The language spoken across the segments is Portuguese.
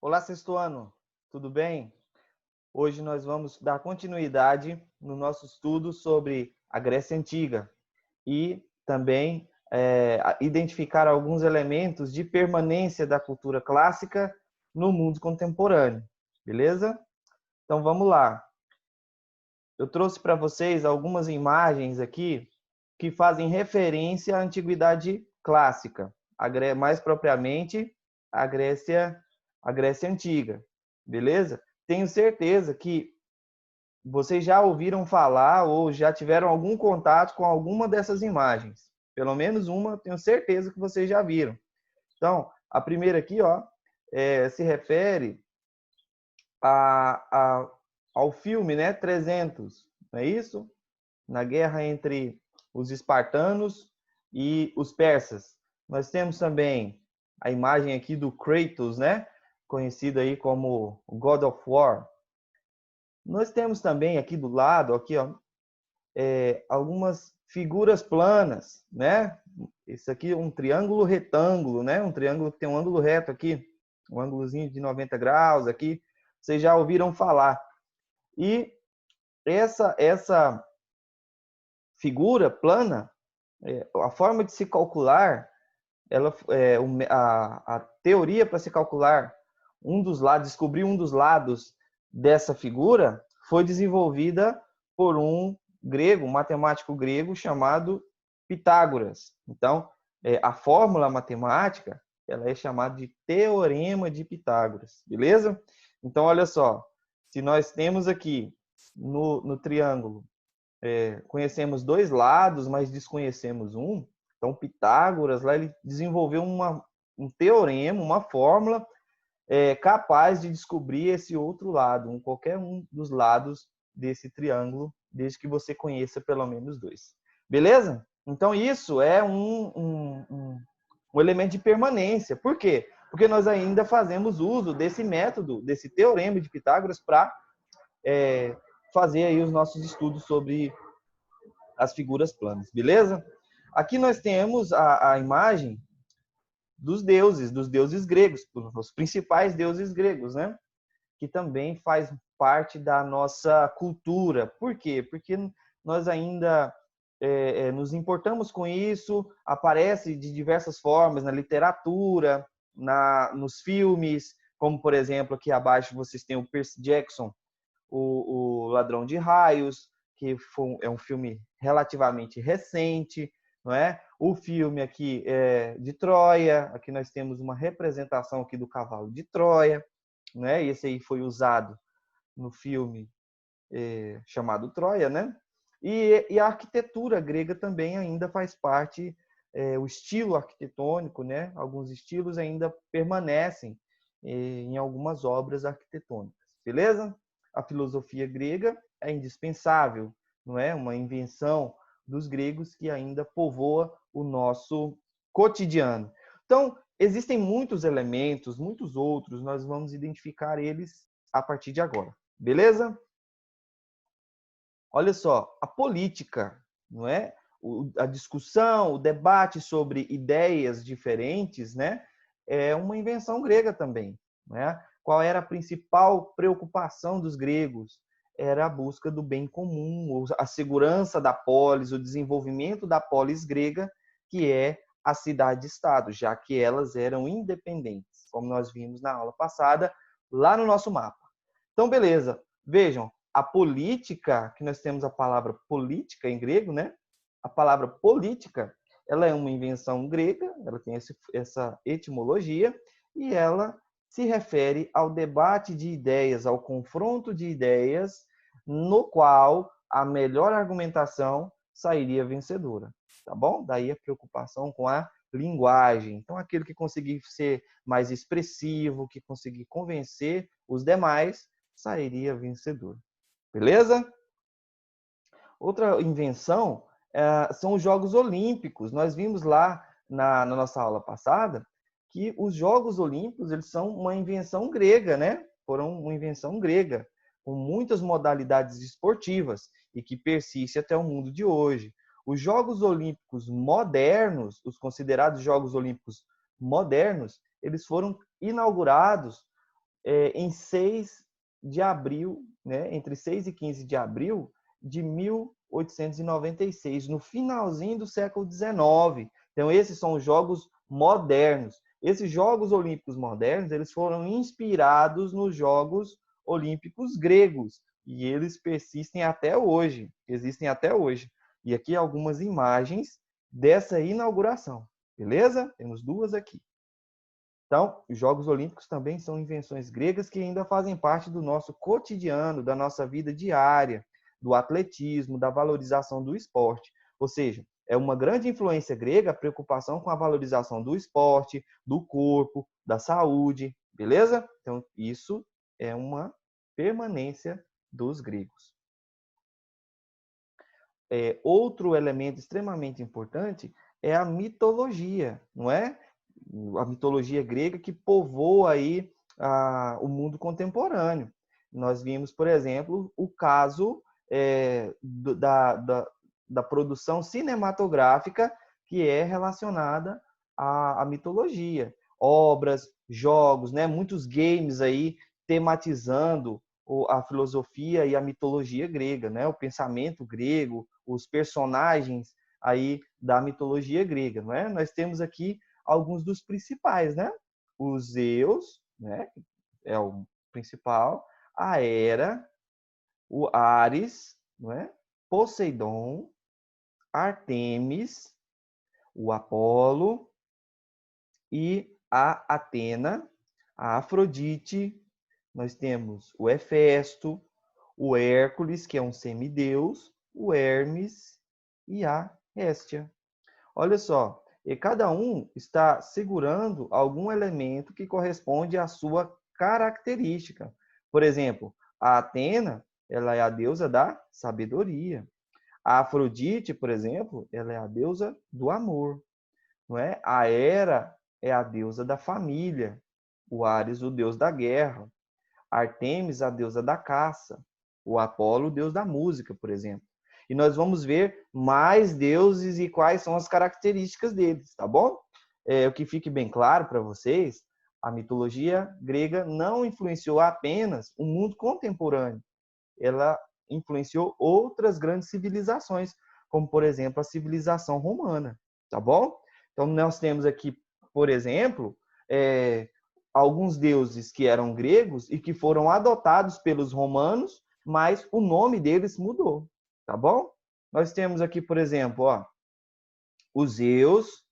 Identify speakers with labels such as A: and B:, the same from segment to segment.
A: Olá, sexto ano, tudo bem? Hoje nós vamos dar continuidade no nosso estudo sobre a Grécia Antiga e também identificar alguns elementos de permanência da cultura clássica no mundo contemporâneo, beleza? Então vamos lá. Eu trouxe para vocês algumas imagens aqui que fazem referência à antiguidade clássica, mais propriamente a Grécia Antiga, beleza? Tenho certeza que vocês já ouviram falar ou já tiveram algum contato com alguma dessas imagens. Pelo menos uma, tenho certeza que vocês já viram. Então, a primeira aqui, ó, se refere a, ao filme, né, 300, não é isso? Na guerra entre os espartanos e os persas. Nós temos também a imagem aqui do Kratos, né, conhecido aí como God of War. Nós temos também aqui do lado, aqui, ó, algumas figuras planas, né? Isso aqui é um triângulo retângulo, né? Um triângulo que tem um ângulo reto aqui, um ângulozinho de 90 graus aqui. Vocês já ouviram falar. E essa figura plana, a forma de se calcular, a teoria para se calcular um dos lados, descobrir um dos lados dessa figura, foi desenvolvida por um grego, um matemático grego chamado Pitágoras. Então, a fórmula matemática, ela é chamada de Teorema de Pitágoras, beleza? Então, olha só, se nós temos aqui no triângulo, conhecemos dois lados, mas desconhecemos um, então Pitágoras lá ele desenvolveu um teorema, uma fórmula capaz de descobrir esse outro lado, qualquer um dos lados desse triângulo, desde que você conheça pelo menos dois. Beleza? Então isso é um elemento de permanência. Por quê? Porque nós ainda fazemos uso desse método, desse teorema de Pitágoras para fazer aí os nossos estudos sobre as figuras planas, beleza? Aqui nós temos a imagem dos deuses gregos, os principais deuses gregos, né? Que também faz parte da nossa cultura. Por quê? Porque nós ainda nos importamos com isso, aparece de diversas formas na literatura, nos filmes, como por exemplo aqui abaixo vocês têm o Percy Jackson, o Ladrão de Raios, que é um filme relativamente recente, não é? O filme aqui de Troia, aqui nós temos uma representação aqui do cavalo de Troia, né? Esse aí foi usado no filme chamado Troia, né? E a arquitetura grega também ainda faz parte, o estilo arquitetônico, né? Alguns estilos ainda permanecem em algumas obras arquitetônicas, beleza? A filosofia grega é indispensável, não é? Uma invenção dos gregos que ainda povoa o nosso cotidiano. Então, existem muitos elementos, muitos outros, nós vamos identificar eles a partir de agora, beleza? Olha só, a política, não é? A discussão, o debate sobre ideias diferentes, né? É uma invenção grega também, né? Qual era a principal preocupação dos gregos? Era a busca do bem comum, a segurança da polis, o desenvolvimento da polis grega, que é a cidade-estado, já que elas eram independentes, como nós vimos na aula passada, lá no nosso mapa. Então, beleza. Vejam, a política, que nós temos a palavra política em grego, né? A palavra política, ela é uma invenção grega, ela tem essa etimologia, e ela se refere ao debate de ideias, ao confronto de ideias, no qual a melhor argumentação sairia vencedora, tá bom? Daí a preocupação com a linguagem. Então, aquele que conseguir ser mais expressivo, que conseguir convencer os demais, sairia vencedor. Beleza? Outra invenção são os Jogos Olímpicos. Nós vimos lá na nossa aula passada que os Jogos Olímpicos eles são uma invenção grega, né? Foram uma invenção grega, com muitas modalidades esportivas e que persiste até o mundo de hoje. Os Jogos Olímpicos modernos, os considerados Jogos Olímpicos modernos, eles foram inaugurados em 6 de abril, né, entre 6 e 15 de abril de 1896, no finalzinho do século XIX. Então, esses são os Jogos modernos. Esses Jogos Olímpicos modernos, eles foram inspirados nos Jogos Olímpicos gregos, e eles persistem até hoje, existem até hoje. E aqui algumas imagens dessa inauguração, beleza? Temos duas aqui. Então, os Jogos Olímpicos também são invenções gregas que ainda fazem parte do nosso cotidiano, da nossa vida diária, do atletismo, da valorização do esporte. Ou seja, é uma grande influência grega a preocupação com a valorização do esporte, do corpo, da saúde, beleza? Então, isso é uma permanência dos gregos. Outro elemento extremamente importante é a mitologia, não é? A mitologia grega que povoa aí o mundo contemporâneo. Nós vimos, por exemplo, o caso da produção cinematográfica que é relacionada à mitologia. Obras, jogos, né? Muitos games aí tematizando a filosofia e a mitologia grega, né? O pensamento grego, os personagens aí da mitologia grega, não é? Nós temos aqui alguns dos principais, né? O Zeus, né? É o principal, a Hera, o Ares, não é? Poseidon, Artemis, o Apolo e a Atena, a Afrodite. Nós temos o Hefesto, o Hércules, que é um semideus, o Hermes e a Héstia. Olha só, e cada um está segurando algum elemento que corresponde à sua característica. Por exemplo, a Atena, ela é a deusa da sabedoria. A Afrodite, por exemplo, ela é a deusa do amor, não é? A Hera é a deusa da família. O Ares, o deus da guerra. Artemis, a deusa da caça. O Apolo, o deus da música, por exemplo. E nós vamos ver mais deuses e quais são as características deles, tá bom? O que fique bem claro para vocês, a mitologia grega não influenciou apenas o mundo contemporâneo. Ela influenciou outras grandes civilizações, como, por exemplo, a civilização romana, tá bom? Então, nós temos aqui, por exemplo, alguns deuses que eram gregos e que foram adotados pelos romanos, mas o nome deles mudou, tá bom? Nós temos aqui, por exemplo, o Zeus,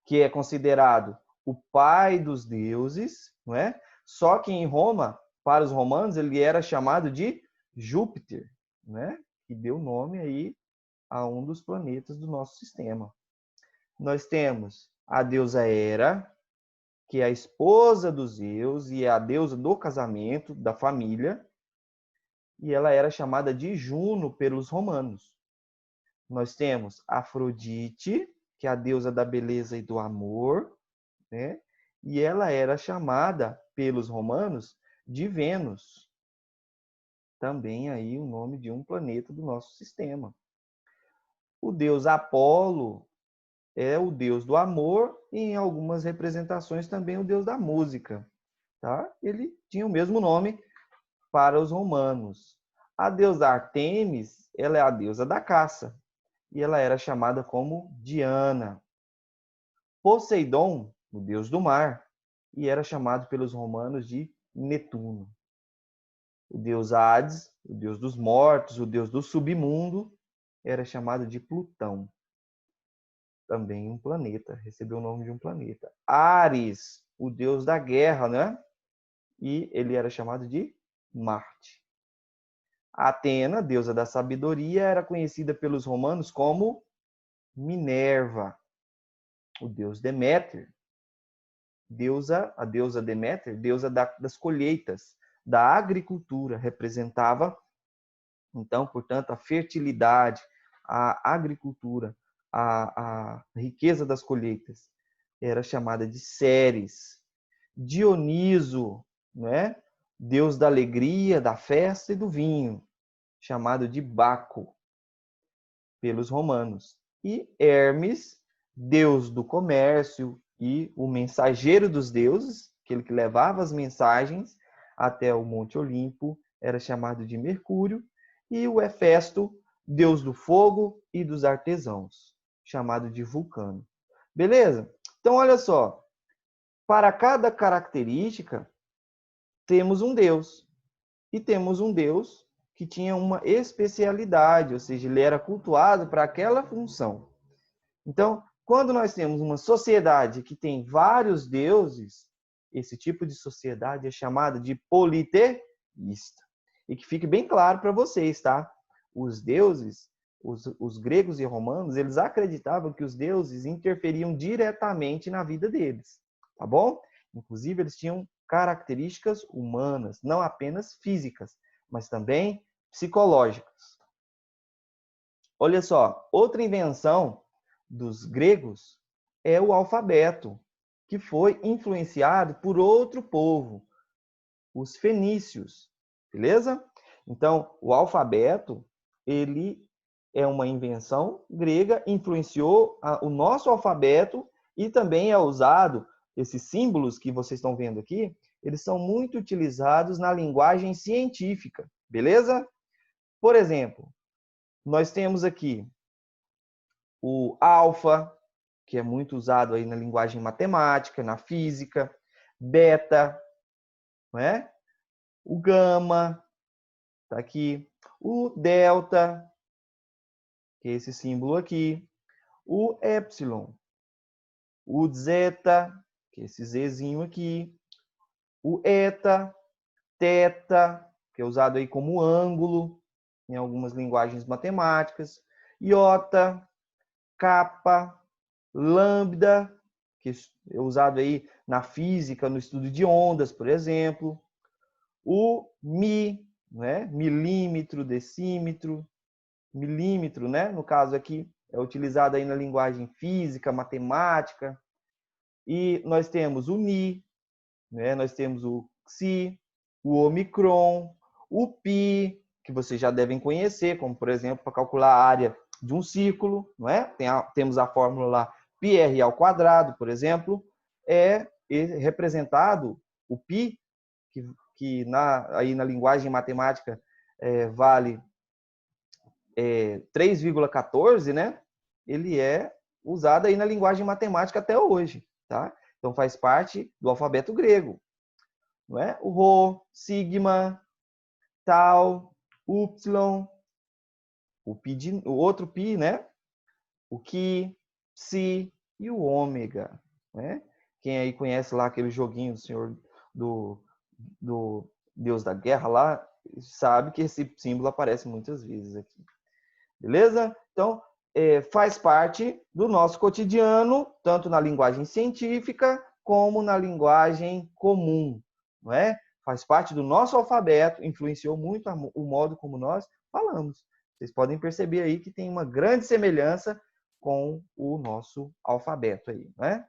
A: que é considerado o pai dos deuses, não é? Só que em Roma, para os romanos, ele era chamado de Júpiter, né? Que deu nome aí a um dos planetas do nosso sistema. Nós temos a deusa Hera, que é a esposa dos Zeus e é a deusa do casamento, da família, e ela era chamada de Juno pelos romanos. Nós temos Afrodite, que é a deusa da beleza e do amor, né? E ela era chamada pelos romanos de Vênus, também aí o nome de um planeta do nosso sistema. O deus Apolo é o deus do amor e em algumas representações também o deus da música, tá? Ele tinha o mesmo nome para os romanos. A deusa Artemis, ela é a deusa da caça e ela era chamada como Diana. Poseidon, o deus do mar, e era chamado pelos romanos de Netuno. O deus Hades, o deus dos mortos, o deus do submundo, era chamado de Plutão. Também um planeta, recebeu o nome de um planeta. Ares, o deus da guerra, né? E ele era chamado de Marte. Atena, deusa da sabedoria, era conhecida pelos romanos como Minerva. O deus Deméter, a deusa Deméter, deusa das colheitas, da agricultura, representava, então, portanto, a fertilidade, a agricultura, a riqueza das colheitas. Era chamada de Ceres. Dioniso, não é? Deus da alegria, da festa e do vinho, chamado de Baco pelos romanos. E Hermes, deus do comércio e o mensageiro dos deuses, aquele que levava as mensagens até o Monte Olimpo era chamado de Mercúrio, e o Hefesto, deus do fogo e dos artesãos, chamado de Vulcano. Beleza? Então, olha só, para cada característica, temos um deus. E temos um deus que tinha uma especialidade, ou seja, ele era cultuado para aquela função. Então, quando nós temos uma sociedade que tem vários deuses, esse tipo de sociedade é chamada de politeísta. E que fique bem claro para vocês, tá? Os deuses, os gregos e romanos, eles acreditavam que os deuses interferiam diretamente na vida deles, tá bom? Inclusive, eles tinham características humanas, não apenas físicas, mas também psicológicas. Olha só, outra invenção dos gregos é o alfabeto, que foi influenciado por outro povo, os fenícios, beleza? Então, o alfabeto, ele é uma invenção grega, influenciou o nosso alfabeto e também é usado, esses símbolos que vocês estão vendo aqui, eles são muito utilizados na linguagem científica, beleza? Por exemplo, nós temos aqui o alfa, que é muito usado aí na linguagem matemática, na física, beta, não é? O gama, tá aqui, o delta, que é esse símbolo aqui, o epsilon, o zeta, que é esse Zzinho aqui, o eta, teta, que é usado aí como ângulo em algumas linguagens matemáticas, iota, capa, lambda, que é usado aí na física, no estudo de ondas, por exemplo, o mi, né? Milímetro, decímetro, milímetro, né? No caso aqui, é utilizado aí na linguagem física, matemática. E nós temos o ni, né? Nós temos o xi, o omicron, o pi, que vocês já devem conhecer, como, por exemplo, para calcular a área de um círculo, não é? Temos a fórmula lá, πr ao quadrado, por exemplo, é representado, o pi, que aí na linguagem matemática vale 3,14, né? Ele é usado aí na linguagem matemática até hoje, tá? Então faz parte do alfabeto grego, não é? O rho, sigma, tau, upsilon, o outro pi, né? O qui, psi e o ômega, né? Quem aí conhece lá aquele joguinho do senhor do Deus da Guerra lá, sabe que esse símbolo aparece muitas vezes aqui. Beleza? Então, faz parte do nosso cotidiano, tanto na linguagem científica como na linguagem comum, não é? Faz parte do nosso alfabeto, influenciou muito o modo como nós falamos. Vocês podem perceber aí que tem uma grande semelhança com o nosso alfabeto aí, não é?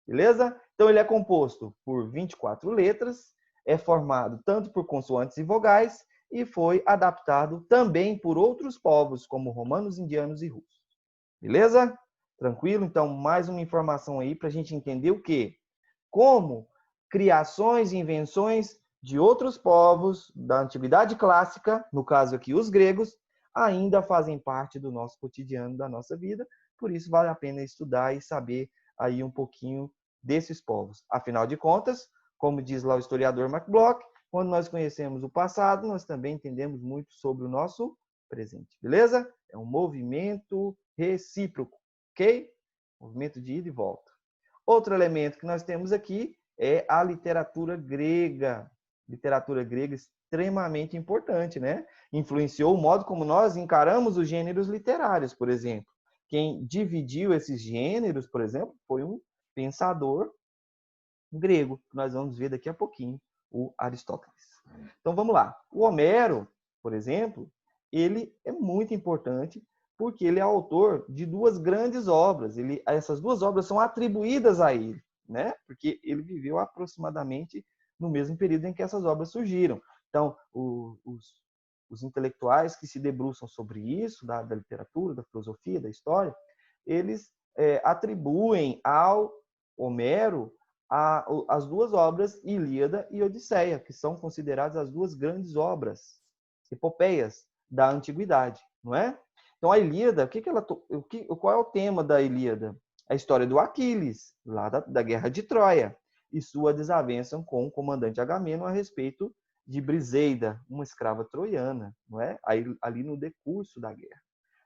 A: Beleza? Então, ele é composto por 24 letras, é formado tanto por consoantes e vogais, e foi adaptado também por outros povos, como romanos, indianos e russos. Beleza? Tranquilo? Então, mais uma informação aí para a gente entender o quê? Como criações e invenções de outros povos da antiguidade clássica, no caso aqui os gregos, ainda fazem parte do nosso cotidiano, da nossa vida. Por isso, vale a pena estudar e saber aí um pouquinho desses povos. Afinal de contas, como diz lá o historiador MacBloch, quando nós conhecemos o passado, nós também entendemos muito sobre o nosso presente. Beleza? É um movimento recíproco, ok? Movimento de ida e volta. Outro elemento que nós temos aqui é a literatura grega. Literatura grega extremamente importante, né? Influenciou o modo como nós encaramos os gêneros literários, por exemplo. Quem dividiu esses gêneros, por exemplo, foi um pensador grego, que nós vamos ver daqui a pouquinho, o Aristóteles. Então vamos lá. O Homero, por exemplo, ele é muito importante porque ele é autor de duas grandes obras. Essas duas obras são atribuídas a ele, né? Porque ele viveu aproximadamente no mesmo período em que essas obras surgiram. Então, os intelectuais que se debruçam sobre isso, da literatura, da filosofia, da história, eles atribuem ao Homero as duas obras Ilíada e Odisseia, que são consideradas as duas grandes obras, epopeias da antiguidade, não é? Então a Ilíada, qual é o tema da Ilíada? A história do Aquiles, lá da Guerra de Troia, e sua desavença com o comandante Agamemnon a respeito de Briseida, uma escrava troiana, não é? Ali no decurso da guerra.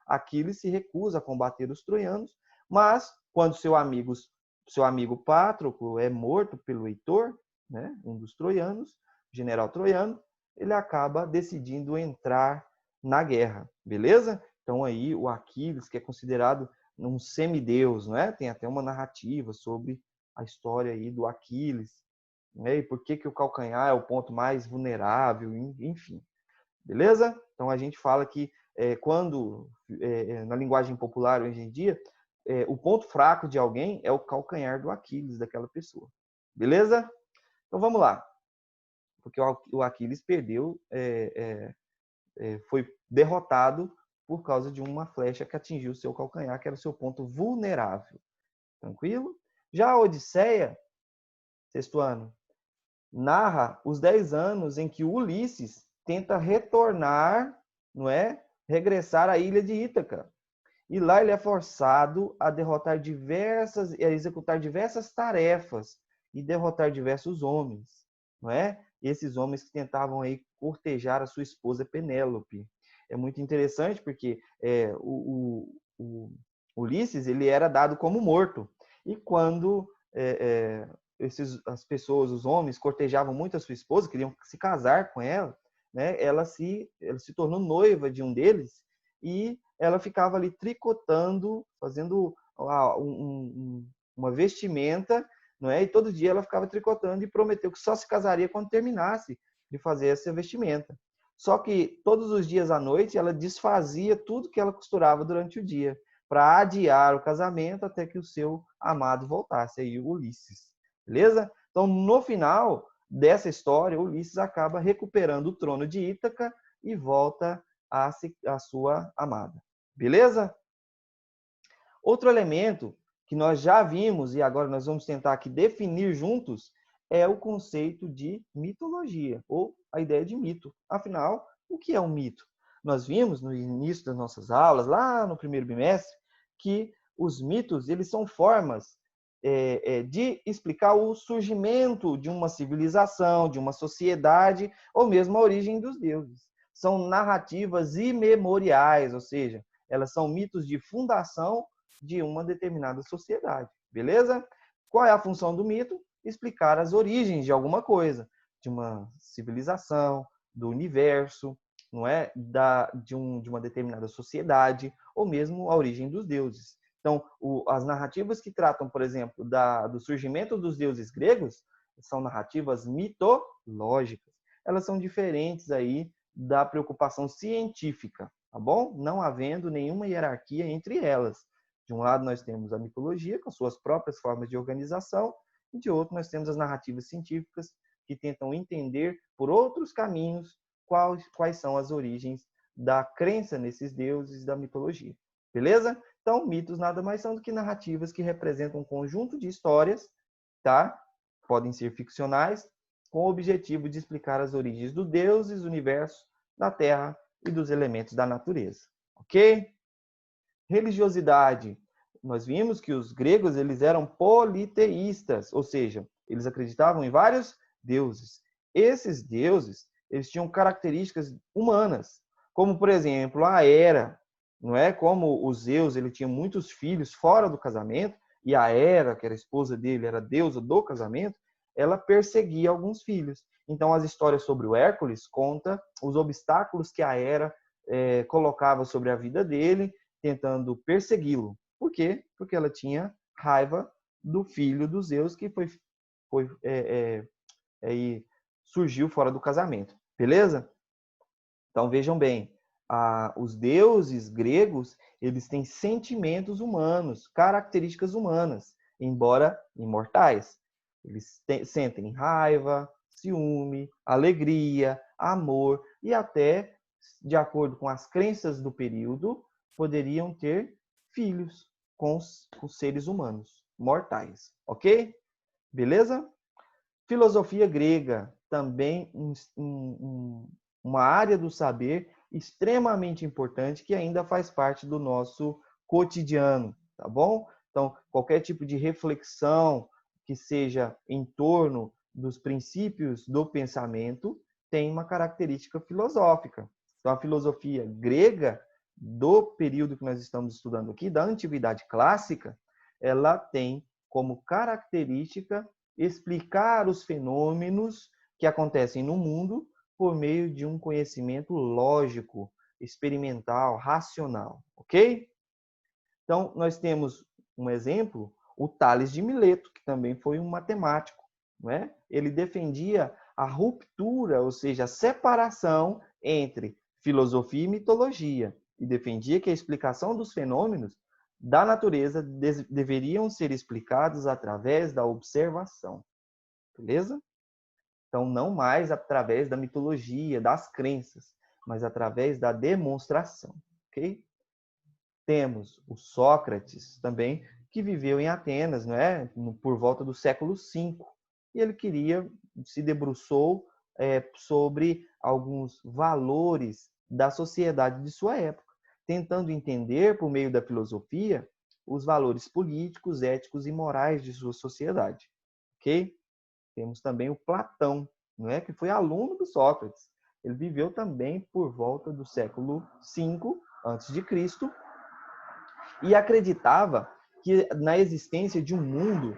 A: Aquiles se recusa a combater os troianos, mas quando seu amigo Patroclo é morto pelo Heitor, né, um dos troianos, general troiano, ele acaba decidindo entrar na guerra, beleza? Então aí o Aquiles, que é considerado um semideus, né? Tem até uma narrativa sobre a história aí do Aquiles, né? E por que o calcanhar é o ponto mais vulnerável, enfim. Beleza? Então a gente fala que na linguagem popular hoje em dia, o ponto fraco de alguém é o calcanhar do Aquiles daquela pessoa. Beleza? Então vamos lá. Porque o Aquiles perdeu, foi derrotado por causa de uma flecha que atingiu o seu calcanhar, que era o seu ponto vulnerável. Tranquilo? Já a Odisseia, sexto ano, narra os 10 anos em que Ulisses tenta retornar, não é? Regressar à ilha de Ítaca. E lá ele é forçado a executar diversas tarefas e derrotar diversos homens, não é? E esses homens que tentavam aí cortejar a sua esposa Penélope. É muito interessante porque o Ulisses ele era dado como morto. E quando as pessoas, os homens, cortejavam muito a sua esposa, queriam se casar com ela, né? Ela se tornou noiva de um deles e ela ficava ali tricotando, fazendo uma vestimenta, não é? E todo dia ela ficava tricotando e prometeu que só se casaria quando terminasse de fazer essa vestimenta. Só que todos os dias à noite ela desfazia tudo que ela costurava durante o dia, para adiar o casamento até que o seu amado voltasse, aí o Ulisses. Beleza? Então, no final dessa história, Ulisses acaba recuperando o trono de Ítaca e volta a sua amada. Beleza? Outro elemento que nós já vimos e agora nós vamos tentar aqui definir juntos é o conceito de mitologia, ou a ideia de mito. Afinal, o que é um mito? Nós vimos no início das nossas aulas, lá no primeiro bimestre, que os mitos eles são formas de explicar o surgimento de uma civilização, de uma sociedade, ou mesmo a origem dos deuses. São narrativas imemoriais, ou seja, elas são mitos de fundação de uma determinada sociedade, beleza? Qual é a função do mito? Explicar as origens de alguma coisa, de uma civilização, do universo, não é? De uma determinada sociedade, ou mesmo a origem dos deuses. Então, as narrativas que tratam, por exemplo, do surgimento dos deuses gregos, são narrativas mitológicas. Elas são diferentes aí da preocupação científica, tá bom? Não havendo nenhuma hierarquia entre elas. De um lado, nós temos a mitologia, com suas próprias formas de organização, e de outro, nós temos as narrativas científicas, que tentam entender, por outros caminhos, quais são as origens da crença nesses deuses da mitologia. Beleza? Então, mitos nada mais são do que narrativas que representam um conjunto de histórias, tá? Podem ser ficcionais, com o objetivo de explicar as origens dos deuses, do universo, da Terra e dos elementos da natureza. Ok? Religiosidade. Nós vimos que os gregos eles eram politeístas, ou seja, eles acreditavam em vários deuses. Esses deuses eles tinham características humanas, como por exemplo a Hera, não é? Como o Zeus ele tinha muitos filhos fora do casamento e a Hera, que era a esposa dele, era a deusa do casamento, ela perseguia alguns filhos. Então as histórias sobre o Hércules conta os obstáculos que a Hera colocava sobre a vida dele, tentando persegui-lo. Por quê? Porque ela tinha raiva do filho dos Zeus que surgiu fora do casamento. Beleza? Então vejam bem, os deuses gregos eles têm sentimentos humanos, características humanas, embora imortais. Eles sentem raiva, ciúme, alegria, amor e até, de acordo com as crenças do período, poderiam ter filhos com seres humanos, mortais, ok? Beleza? Filosofia grega, também uma área do saber extremamente importante que ainda faz parte do nosso cotidiano, tá bom? Então, qualquer tipo de reflexão que seja em torno dos princípios do pensamento tem uma característica filosófica. Então, a filosofia grega do período que nós estamos estudando aqui, da antiguidade clássica, ela tem como característica explicar os fenômenos que acontecem no mundo por meio de um conhecimento lógico, experimental, racional, ok? Então, nós temos um exemplo, o Tales de Mileto, que também foi um matemático, não é? Ele defendia a ruptura, ou seja, a separação entre filosofia e mitologia, e defendia que a explicação dos fenômenos da natureza deveriam ser explicados através da observação. Beleza? Então, não mais através da mitologia, das crenças, mas através da demonstração, ok? Temos o Sócrates também, que viveu em Atenas, não é? Por volta do século V. E ele se debruçou sobre alguns valores da sociedade de sua época, tentando entender, por meio da filosofia, os valores políticos, éticos e morais de sua sociedade, ok? Temos também o Platão, não é? Que foi aluno do Sócrates. Ele viveu também por volta do século V a.C. e acreditava que na existência de um mundo,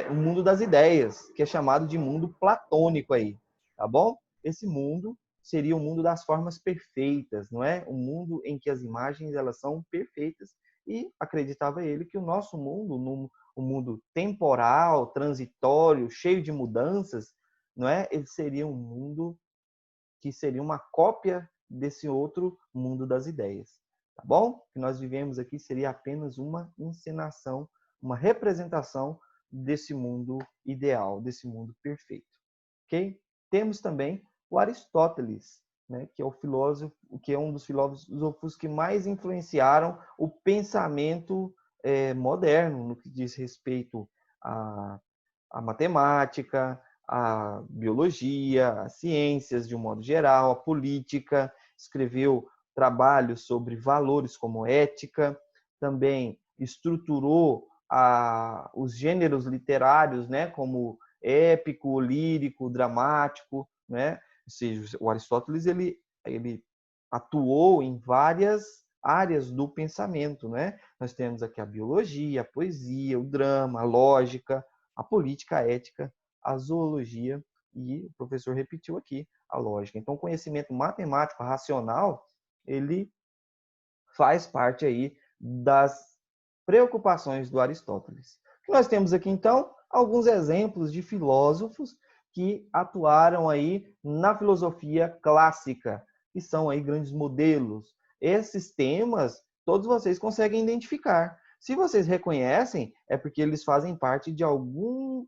A: o mundo das ideias, que é chamado de mundo platônico aí, tá bom? Esse mundo seria o mundo das formas perfeitas, não é? Um mundo em que as imagens elas são perfeitas e acreditava ele que o nosso mundo, um mundo temporal, transitório, cheio de mudanças, não é? Ele seria um mundo que seria uma cópia desse outro mundo das ideias, tá bom? O que nós vivemos aqui seria apenas uma encenação, uma representação desse mundo ideal, desse mundo perfeito, ok? Temos também o Aristóteles, né, que é o filósofo, que é um dos filósofos que mais influenciaram o pensamento moderno no que diz respeito à matemática, a biologia, as ciências de um modo geral, a política, escreveu trabalhos sobre valores como ética, também estruturou os gêneros literários, né, como épico, lírico, dramático, né? Ou seja, o Aristóteles ele atuou em várias áreas do pensamento, né? Nós temos aqui a biologia, a poesia, o drama, a lógica, a política, a ética, a zoologia e o professor repetiu aqui a lógica. Então, o conhecimento matemático racional, ele faz parte aí das preocupações do Aristóteles. Nós temos aqui, então, alguns exemplos de filósofos que atuaram aí na filosofia clássica, que são aí grandes modelos. Esses temas, todos vocês conseguem identificar. Se vocês reconhecem, é porque eles fazem parte de alguma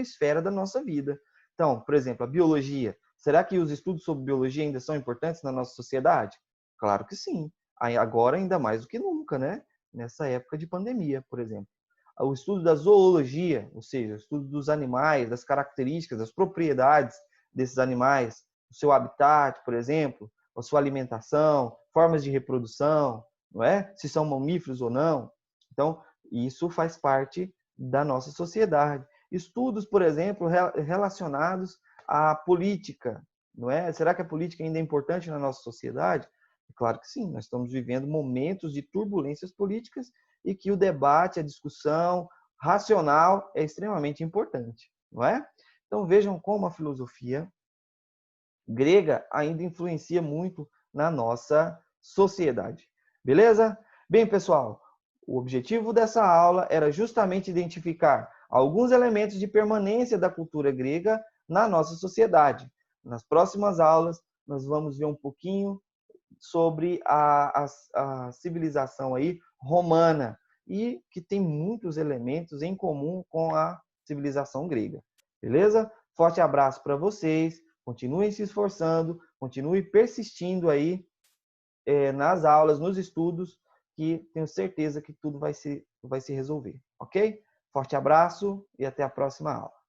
A: esfera da nossa vida. Então, por exemplo, a biologia. Será que os estudos sobre biologia ainda são importantes na nossa sociedade? Claro que sim. Agora ainda mais do que nunca, né? Nessa época de pandemia, por exemplo. O estudo da zoologia, ou seja, o estudo dos animais, das características, das propriedades desses animais, o seu habitat, por exemplo, a sua alimentação, formas de reprodução, não é? Se são mamíferos ou não. Então, isso faz parte da nossa sociedade. Estudos, por exemplo, relacionados à política, não é? Será que a política ainda é importante na nossa sociedade? Claro que sim, nós estamos vivendo momentos de turbulências políticas e que o debate, a discussão racional é extremamente importante, não é? Então vejam como a filosofia grega ainda influencia muito na nossa sociedade. Beleza? Bem, pessoal, o objetivo dessa aula era justamente identificar alguns elementos de permanência da cultura grega na nossa sociedade. Nas próximas aulas, nós vamos ver um pouquinho sobre a civilização aí romana e que tem muitos elementos em comum com a civilização grega. Beleza? Forte abraço para vocês. Continuem se esforçando, continuem persistindo aí nas aulas, nos estudos, que tenho certeza que tudo vai se resolver, ok? Forte abraço e até a próxima aula.